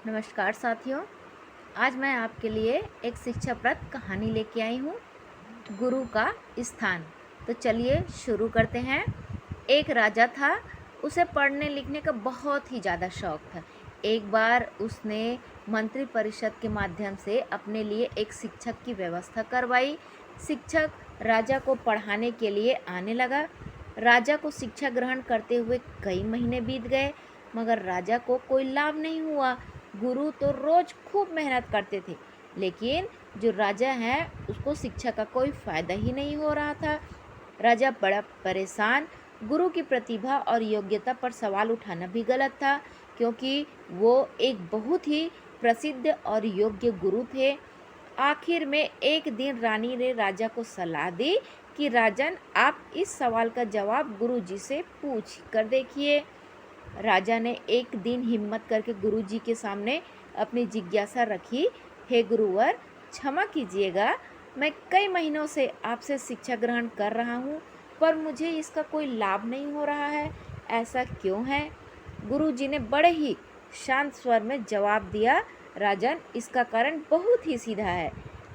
नमस्कार साथियों। आज मैं आपके लिए एक शिक्षाप्रद कहानी लेके आई हूँ, गुरु का स्थान। तो चलिए शुरू करते हैं। एक राजा था, उसे पढ़ने लिखने का बहुत ही ज़्यादा शौक था। एक बार उसने मंत्री परिषद के माध्यम से अपने लिए एक शिक्षक की व्यवस्था करवाई। शिक्षक राजा को पढ़ाने के लिए आने लगा। राजा को शिक्षा ग्रहण करते हुए कई महीने बीत गए, मगर राजा को कोई लाभ नहीं हुआ। गुरु तो रोज खूब मेहनत करते थे, लेकिन जो राजा है उसको शिक्षा का कोई फायदा ही नहीं हो रहा था। राजा बड़ा परेशान। गुरु की प्रतिभा और योग्यता पर सवाल उठाना भी गलत था, क्योंकि वो एक बहुत ही प्रसिद्ध और योग्य गुरु थे। आखिर में एक दिन रानी ने राजा को सलाह दी कि राजन, आप इस सवाल का जवाब गुरु जी से पूछ कर देखिए। राजा ने एक दिन हिम्मत करके गुरु जी के सामने अपनी जिज्ञासा रखी। हे गुरुवर, क्षमा कीजिएगा, मैं कई महीनों से आपसे शिक्षा ग्रहण कर रहा हूँ, पर मुझे इसका कोई लाभ नहीं हो रहा है। ऐसा क्यों है? गुरु जी ने बड़े ही शांत स्वर में जवाब दिया, राजन, इसका कारण बहुत ही सीधा है।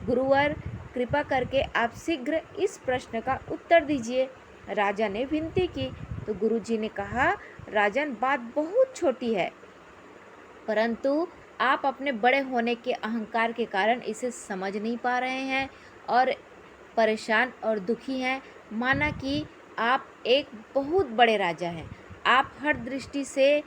गुरुवर, कृपा करके आप शीघ्र इस प्रश्न का उत्तर दीजिए। राजा ने विनती की तो गुरुजी ने कहा, राजन, बात बहुत छोटी है, परंतु आप अपने बड़े होने के अहंकार के कारण इसे समझ नहीं पा रहे हैं और परेशान और दुखी हैं। माना कि आप एक बहुत बड़े राजा हैं, आप हर दृष्टि से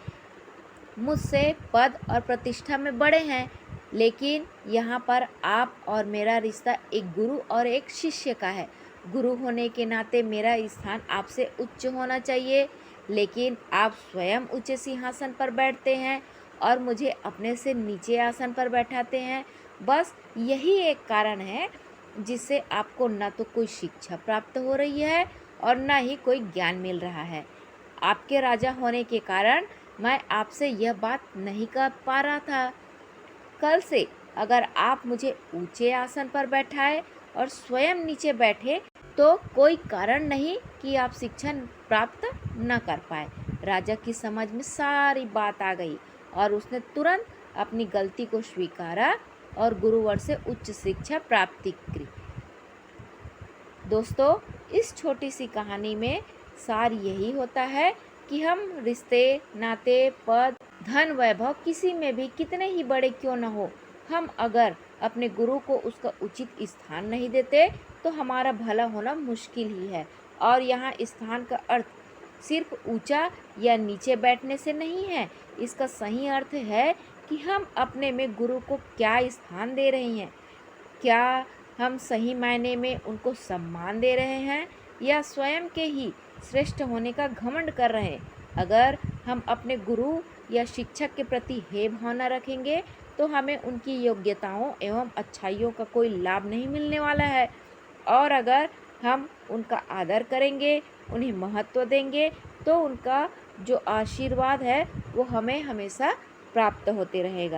मुझसे पद और प्रतिष्ठा में बड़े हैं, लेकिन यहाँ पर आप और मेरा रिश्ता एक गुरु और एक शिष्य का है। गुरु होने के नाते मेरा स्थान आपसे उच्च होना चाहिए, लेकिन आप स्वयं ऊंचे सिंहासन पर बैठते हैं और मुझे अपने से नीचे आसन पर बैठाते हैं। बस यही एक कारण है जिससे आपको न तो कोई शिक्षा प्राप्त हो रही है और न ही कोई ज्ञान मिल रहा है। आपके राजा होने के कारण मैं आपसे यह बात नहीं कर पा रहा था। कल से अगर आप मुझे ऊंचे आसन पर बैठाए और स्वयं नीचे बैठे तो कोई कारण नहीं कि आप शिक्षा प्राप्त न कर पाए। राजा की समझ में सारी बात आ गई और उसने तुरंत अपनी गलती को स्वीकारा और गुरुवर से उच्च शिक्षा प्राप्ति की। दोस्तों, इस छोटी सी कहानी में सार यही होता है कि हम रिश्ते, नाते, पद, धन, वैभव किसी में भी कितने ही बड़े क्यों न हो, हम अगर अपने गुरु को उसका उचित स्थान नहीं देते तो हमारा भला होना मुश्किल ही है। और यहाँ स्थान का अर्थ सिर्फ ऊंचा या नीचे बैठने से नहीं है। इसका सही अर्थ है कि हम अपने में गुरु को क्या स्थान दे रहे हैं। क्या हम सही मायने में उनको सम्मान दे रहे हैं या स्वयं के ही श्रेष्ठ होने का घमंड कर रहे हैं? अगर हम अपने गुरु या शिक्षक के प्रति हे भावना रखेंगे तो हमें उनकी योग्यताओं एवं अच्छाइयों का कोई लाभ नहीं मिलने वाला है। और अगर हम उनका आदर करेंगे, उन्हें महत्व देंगे, तो उनका जो आशीर्वाद है वो हमें हमेशा प्राप्त होते रहेगा।